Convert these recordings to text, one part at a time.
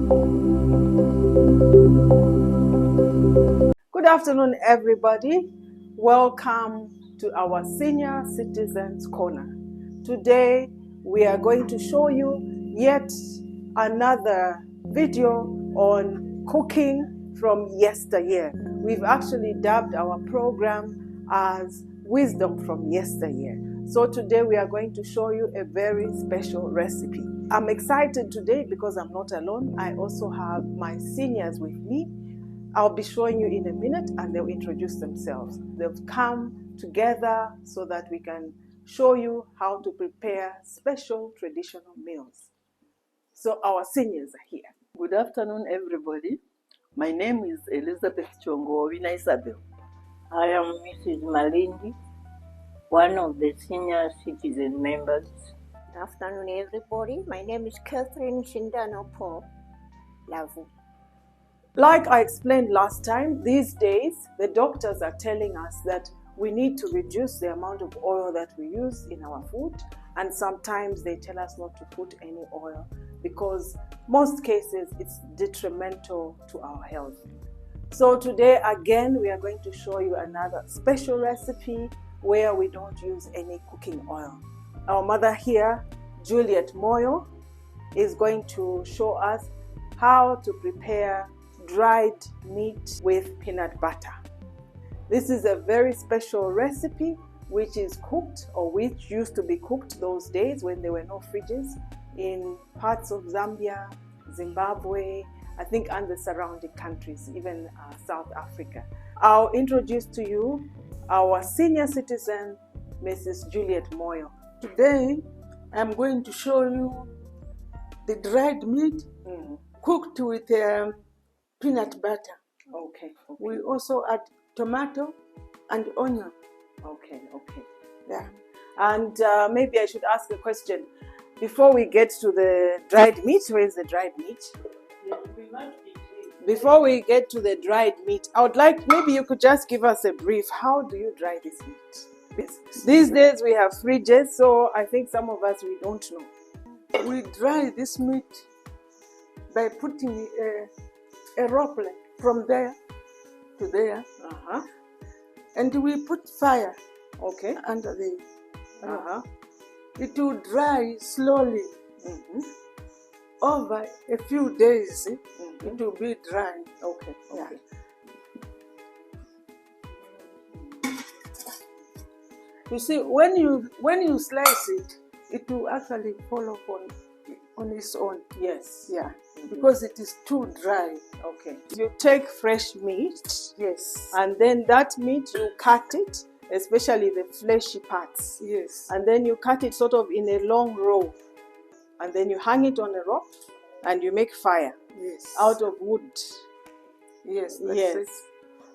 Good afternoon, everybody. Welcome to our Senior Citizens Corner. Today, we are going to show you yet another video on cooking from yesteryear. We've actually dubbed our program as Wisdom from Yesteryear. So today we are going to show you a very special recipe. I'm excited today because I'm not alone. I also have my seniors with me. I'll be showing you in a minute and they'll introduce themselves. They've come together so that we can show you how to prepare special traditional meals. So our seniors are here. Good afternoon, everybody. My name is Elizabeth Chongowina Isabel. I am Mrs. Malindi, one of the senior citizen members. Good afternoon, everybody. My name is Catherine Shindano Paul Lavu. Like I explained last time, these days the doctors are telling us that we need to reduce the amount of oil that we use in our food, and sometimes they tell us not to put any oil because most cases it's detrimental to our health. So today again we are going to show you another special recipe where we don't use any cooking oil. Our mother here, Juliet Moyo, is going to show us how to prepare dried meat with peanut butter. This is a very special recipe which is cooked, or which used to be cooked those days when there were no fridges, in parts of Zambia, Zimbabwe, I think, and the surrounding countries, even South Africa. I'll introduce to you our senior citizen, Mrs. Juliet Moyo. Today, I'm going to show you the dried meat cooked with peanut butter. Okay. We also add tomato and onion. Okay. Yeah. And maybe I should ask a question. Before we get to the dried meat, where is the dried meat? Before we get to the dried meat, I would like, maybe you could just give us a brief. How do you dry this meat? These days we have fridges, so I think some of us, we don't know. We dry this meat by putting a rope from there to there. And we put fire under the It will dry slowly. Over a few days, it will be dry. Okay. Yeah. You see, when you slice it, it will actually fall off on its own. Yes. Yeah. Because it is too dry. Okay. You take fresh meat. Yes. And then that meat, you cut it, especially the fleshy parts. Yes. And then you cut it sort of in a long row. And then you hang it on a rope and you make fire. Yes. Out of wood. Yes. Yes. It.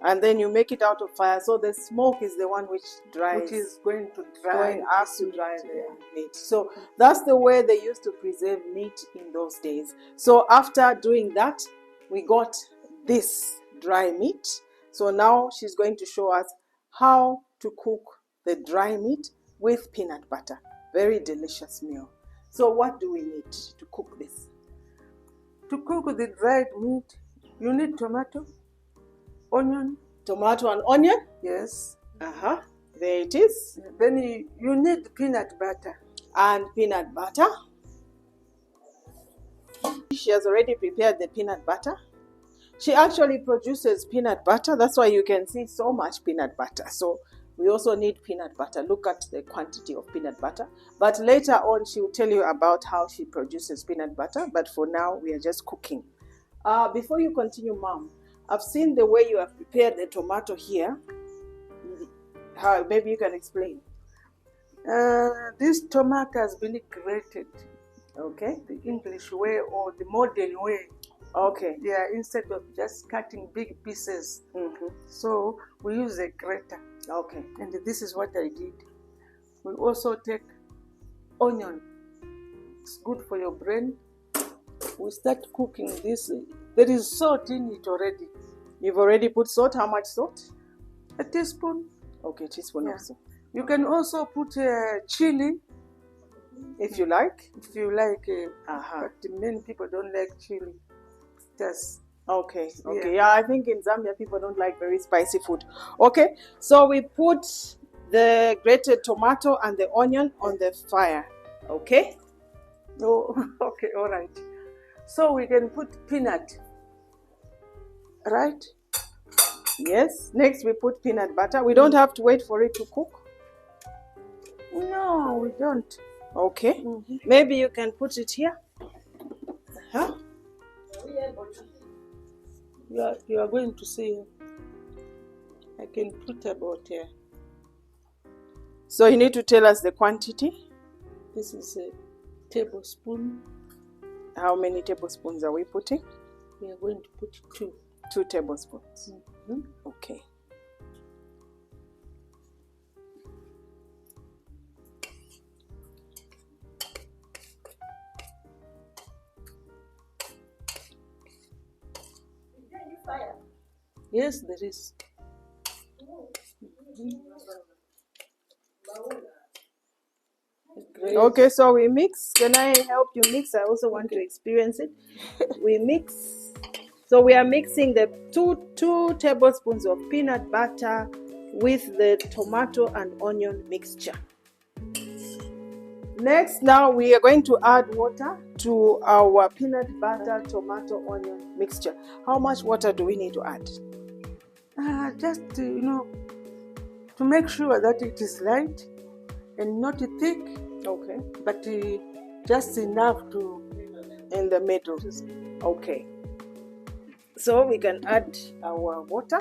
And then you make it out of fire. So the smoke is the one which dries. Which is going to dry. Going up to dry the meat. So that's the way they used to preserve meat in those days. So after doing that, we got this dry meat. So now she's going to show us how to cook the dry meat with peanut butter. Very delicious meal. So what do we need to cook this? To cook the dried meat, you need tomato, onion. Tomato and onion? Yes. There it is. Then you need peanut butter. And peanut butter. She has already prepared the peanut butter. She actually produces peanut butter. That's why you can see so much peanut butter. So we also need peanut butter. Look at the quantity of peanut butter. But later on, she will tell you about how she produces peanut butter. But for now, we are just cooking. Before you continue, Mom, I've seen the way you have prepared the tomato here. Maybe you can explain. This tomato has been grated. Okay. The English way or the modern way. Okay. Yeah, instead of just cutting big pieces. So we use a grater. Okay. And this is what I did. We also take onion. It's good for your brain. We start cooking this. There is salt in it already. You've already put salt. How much salt? A teaspoon. Okay, teaspoon also. You can also put chili. If you like. If you like. But many people don't like chili. just Okay. Yeah, I think in Zambia people don't like very spicy food. Okay, so we put the grated tomato and the onion on the fire. Okay. oh, okay, all right. So we can put peanut, right? Yes. Next we put peanut butter. We don't have to wait for it to cook. No, we don't. Okay. Maybe you can put it here. Huh? You are going to see. I can put about here. So you need to tell us the quantity. This is a tablespoon. How many tablespoons are we putting? We are going to put 2. 2 tablespoons. Okay. Yes, there is. Great. Okay, so we mix. Can I help you mix? I also want to experience it. We mix. So we are mixing the two tablespoons of peanut butter with the tomato and onion mixture. Next, now we are going to add water to our peanut butter, tomato, onion mixture. How much water do we need to add? Just, to make sure that it is light and not thick. Okay. But just enough to... In the middle. Okay. So we can add our water.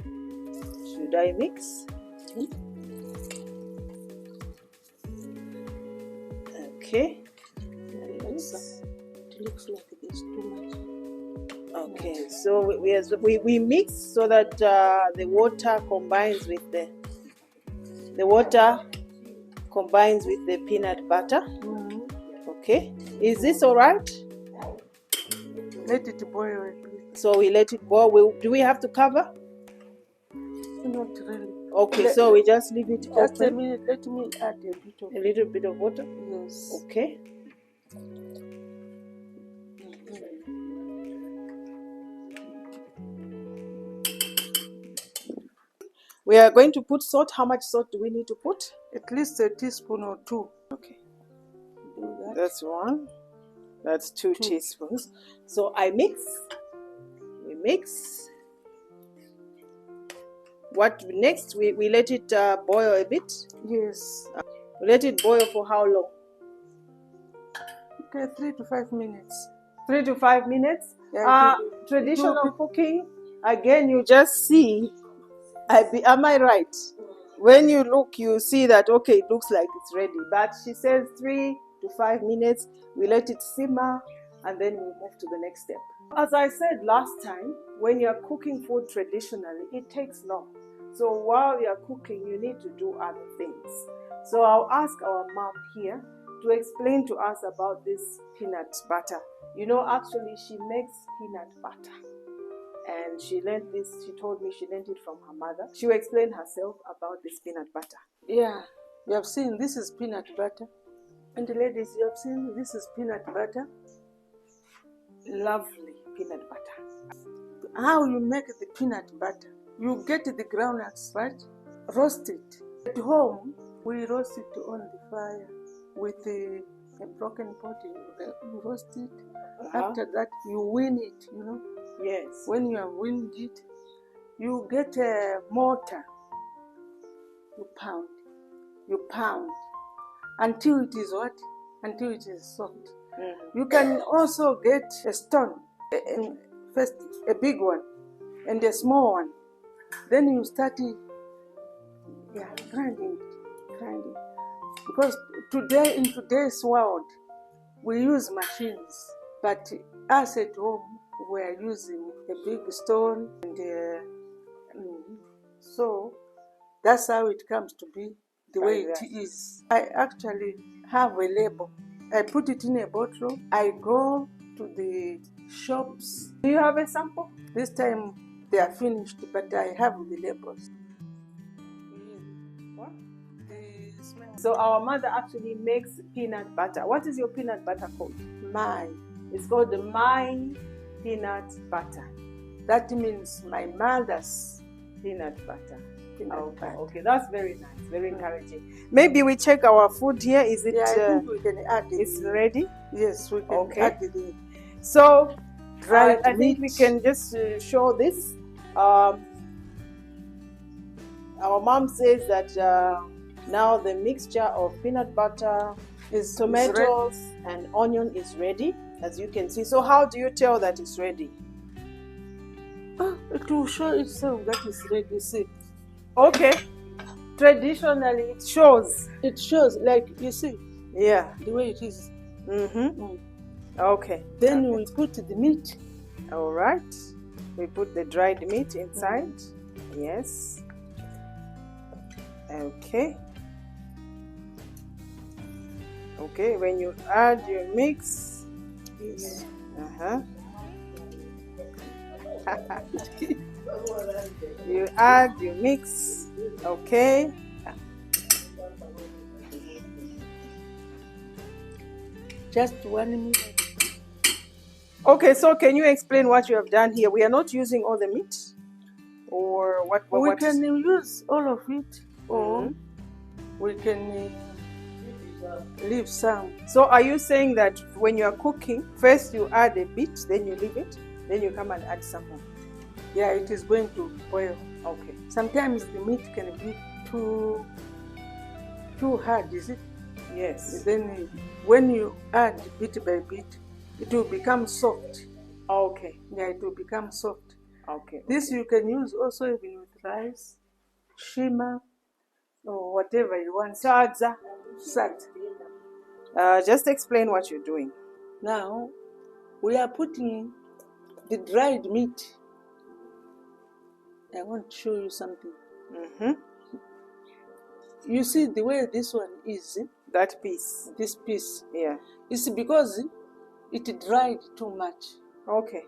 Should I mix? Okay. It looks like there's too much. Okay. So we mix so that the water combines with the peanut butter. Okay. Is this all right? Let it boil. So we let it boil. Do we have to cover? Not really. Okay, so we just leave it Just open. a minute. Let me add A little bit of water. Yes. Okay. We are going to put salt. How much salt do we need to put? At least a teaspoon or 2. Okay. Do that. That's 1. That's 2 teaspoons. So I mix. We mix. What next? We let it boil a bit. Yes. We let it boil for how long? Okay, 3 to 5 minutes. 3 to 5 minutes. Yeah, Traditional cooking. Again, you just see. Am I right? When you look, you see that, okay, it looks like it's ready. But she says 3 to 5 minutes. We let it simmer and then we move to the next step. As I said last time, when you're cooking food traditionally, it takes long. So while you're cooking, you need to do other things. So I'll ask our mom here to explain to us about this peanut butter. Actually, she makes peanut butter. And she learned this, she told me she learned it from her mother. She will explain herself about this peanut butter. Yeah, you have seen this is peanut butter. And the ladies, you have seen this is peanut butter. Lovely peanut butter. How you make the peanut butter? You get the groundnuts, right? Roast it. At home, we roast it on the fire with a broken pot. You roast it. After that, you win it, Yes. When you have winned it, you get a mortar. You pound until it is what? Until it is soft. You can also get a stone, first a big one and a small one. Then you start grinding. Because in today's world, we use machines, but us at home, we are using a big stone, and so that's how it comes to be the way it is. I actually have a label. I put it in a bottle. I go to the shops. Do you have a sample? This time they are finished, but I have the labels. What? So our mother actually makes peanut butter. What is your peanut butter called? My. It's called the My peanut butter. That means my mother's Peanut butter. peanut butter. Okay, that's very nice, very encouraging. Maybe we check our food here. Is it Yeah, I think we can add it. it's ready? Yes, we can Okay. add the So dried I think we meat. can just show this. Our mom says that now the mixture of peanut butter, tomatoes, and onion is ready, as you can see. So how do you tell that it's ready? It will show itself that it's ready. See, Okay. Traditionally, it shows. it shows, like you see, Yeah. the way it is. Okay. Then we put the meat. All right. We put the dried meat inside. Yes. Okay. Okay. When you add your mix. Yes. You add your mix. Okay. Just 1 minute. Okay, so can you explain what you have done here? We are not using all the meat, or what? We can use all of it, or we can leave some. So are you saying that when you are cooking, first you add a bit, then you leave it, then you come and add some more? Yeah, it is going to boil. Okay. Sometimes the meat can be too hard, is it? Yes. Then when you add bit by bit, it will become soft. Okay. Yeah, it will become soft. Okay. This you can use also even with rice, shima, or whatever you want. Sadza. Just explain what you're doing. Now, we are putting the dried meat. I want to show you something. You see the way this one is? That piece. This piece. Yeah. It's because it dried too much. Okay.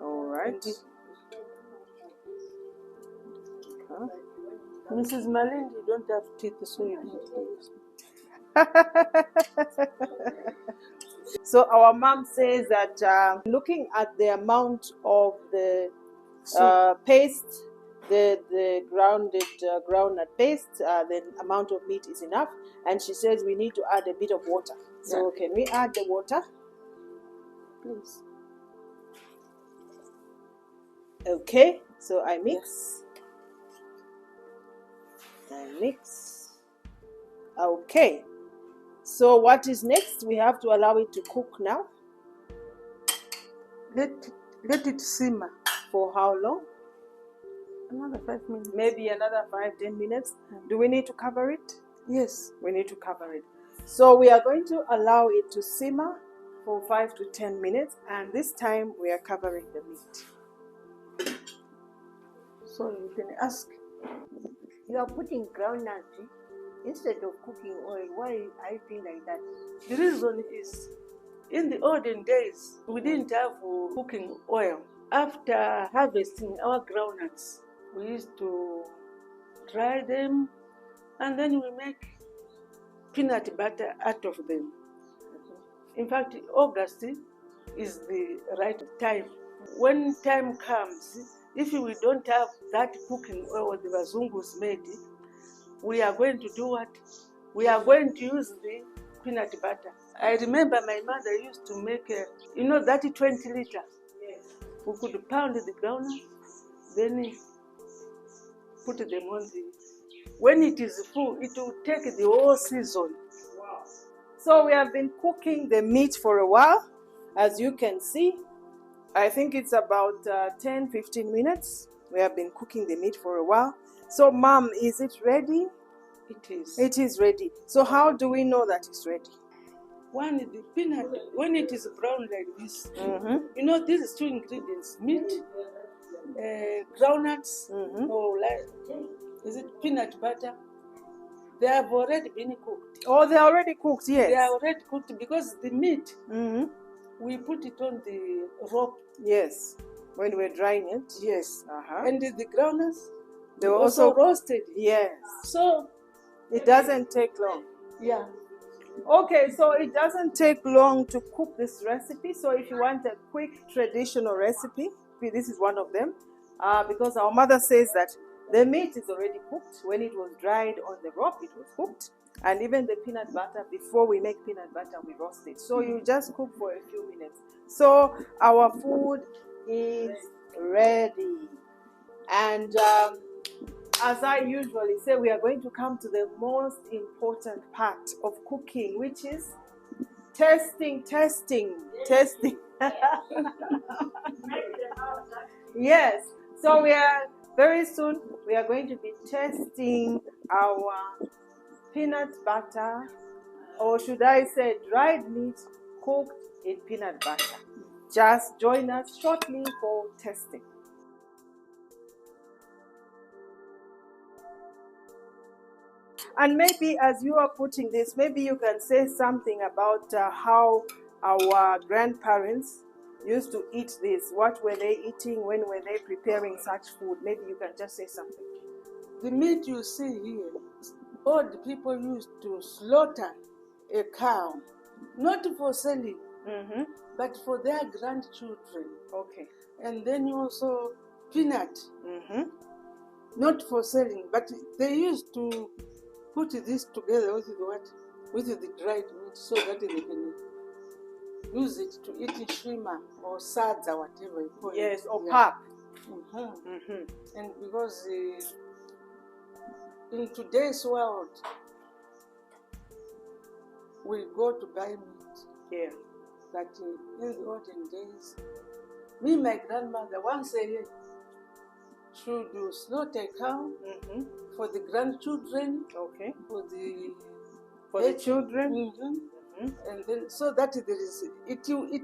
All right. Mrs. Malin, you don't have teeth, so you don't. So our mom says that looking at the amount of the paste, the grounded groundnut paste, the amount of meat is enough, and she says we need to add a bit of water. So can we add the water, Please. Okay. So I mix. Okay. So what is next? We have to allow it to cook now. Let it simmer. For how long? Another 5 minutes. Maybe another 5-10 minutes. Do we need to cover it? Yes. We need to cover it. So we are going to allow it to simmer for 5 to 10 minutes, and this time we are covering the meat. So you can ask. You are putting groundnuts instead of cooking oil. Why are you doing like that? The reason is, in the olden days, we didn't have cooking oil. After harvesting our groundnuts, we used to dry them, and then we make peanut butter out of them. In fact, August is the right time. When time comes, if we don't have that cooking oil the Bazungus made, we are going to do what? We are going to use the peanut butter. I remember my mother used to make, that 20 liters. Yes. We could pound the groundnut, then put them on the... When it is full, it will take the whole season. Wow. So we have been cooking the meat for a while. As you can see, I think it's about 10-15 minutes. We have been cooking the meat for a while. So, Mom, is it ready? It is. It is ready. So how do we know that it's ready? One, the peanut, when it is brown like this, these 2 ingredients, meat, groundnuts, or is it peanut butter? They have already been cooked. Oh, they're already cooked, yes. They are already cooked because the meat, we put it on the rope. Yes, when we're drying it. Yes. Uh-huh. And the groundnuts, they were also roasted. Yes. So it doesn't take long. Yeah. Okay, so it doesn't take long to cook this recipe. So if you want a quick traditional recipe, this is one of them. Because our mother says that the meat is already cooked. When it was dried on the rock, it was cooked. And even the peanut butter, before we make peanut butter, we roast it. So you just cook for a few minutes. So our food is ready. And as I usually say, we are going to come to the most important part of cooking, which is testing. Yes. So very soon we are going to be testing our peanut butter, or should I say dried meat cooked in peanut butter. Just join us shortly for testing. And maybe as you are putting this, maybe you can say something about how our grandparents used to eat this. What were they eating? When were they preparing such food? Maybe you can just say something. The meat you see here, old people used to slaughter a cow, not for selling, but for their grandchildren. Okay. And then also peanut, not for selling, but they used to put this together with the dried meat, so that they can use it to eat shrimmer or sads or whatever you call it. Yes, or pap. And because in today's world, we go to buy meat. Yeah. But in the olden days, my grandmother once a year should slaughter a cow for the grandchildren. Okay. For the children. And then so that it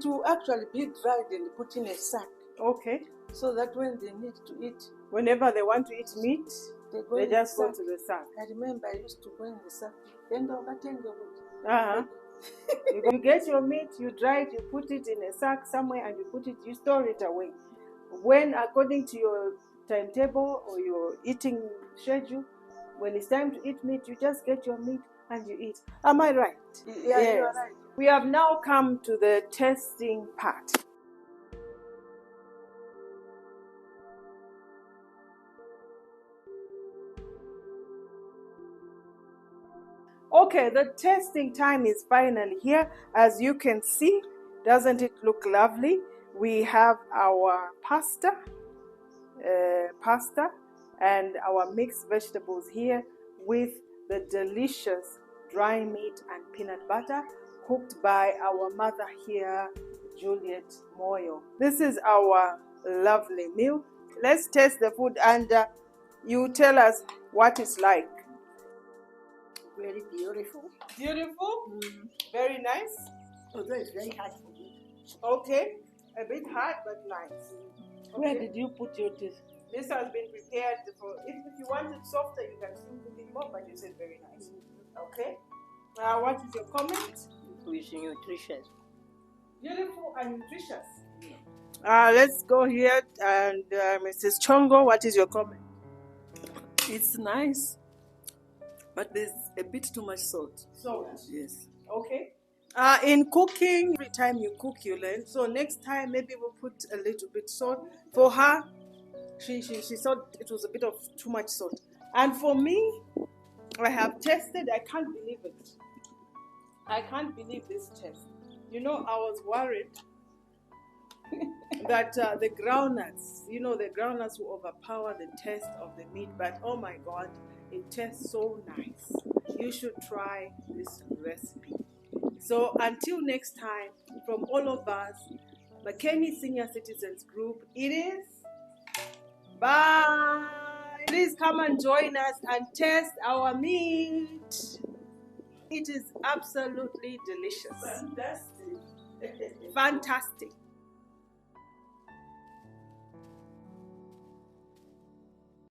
will actually be dried and put in a sack. Okay. So that when they need to eat, whenever they want to eat meat, they just go to the sack. I remember I used to go in the sack. You get your meat, you dry it, you put it in a sack somewhere, and you store it away. When, according to your timetable or your eating schedule, when it's time to eat meat, you just get your meat and you eat. Am I right? Yeah, yes. You are right. We have now come to the testing part. Okay, the testing time is finally here. As you can see, doesn't it look lovely? We have our pasta and our mixed vegetables here with the delicious dry meat and peanut butter cooked by our mother here, Juliet Moyo. This is our lovely meal. Let's taste the food, and you tell us what it's like. Very beautiful. Beautiful? Very nice? Although it's very hard to eat. Okay. A bit hard, but nice. Okay. Where did you put your teeth? This has been prepared for, if you want it softer, you can still put it more, but you said very nice. Okay. What is your comment? It's nutritious. Beautiful and nutritious. Let's go here, and Mrs. Chongo, what is your comment? It's nice, but there's a bit too much salt. Salt? Yes. Okay. In cooking, every time you cook, you learn. So next time, maybe we'll put a little bit salt. For her, she thought it was a bit of too much salt. And for me, I have tasted, I can't believe it. I can't believe this taste. You know, I was worried that the groundnuts, the groundnuts will overpower the taste of the meat. But oh my God, it tastes so nice. You should try this recipe. So until next time, from all of us, Makeni Senior Citizens Group, it is bye. Please come and join us and taste our meat. It is absolutely delicious. Fantastic. Fantastic.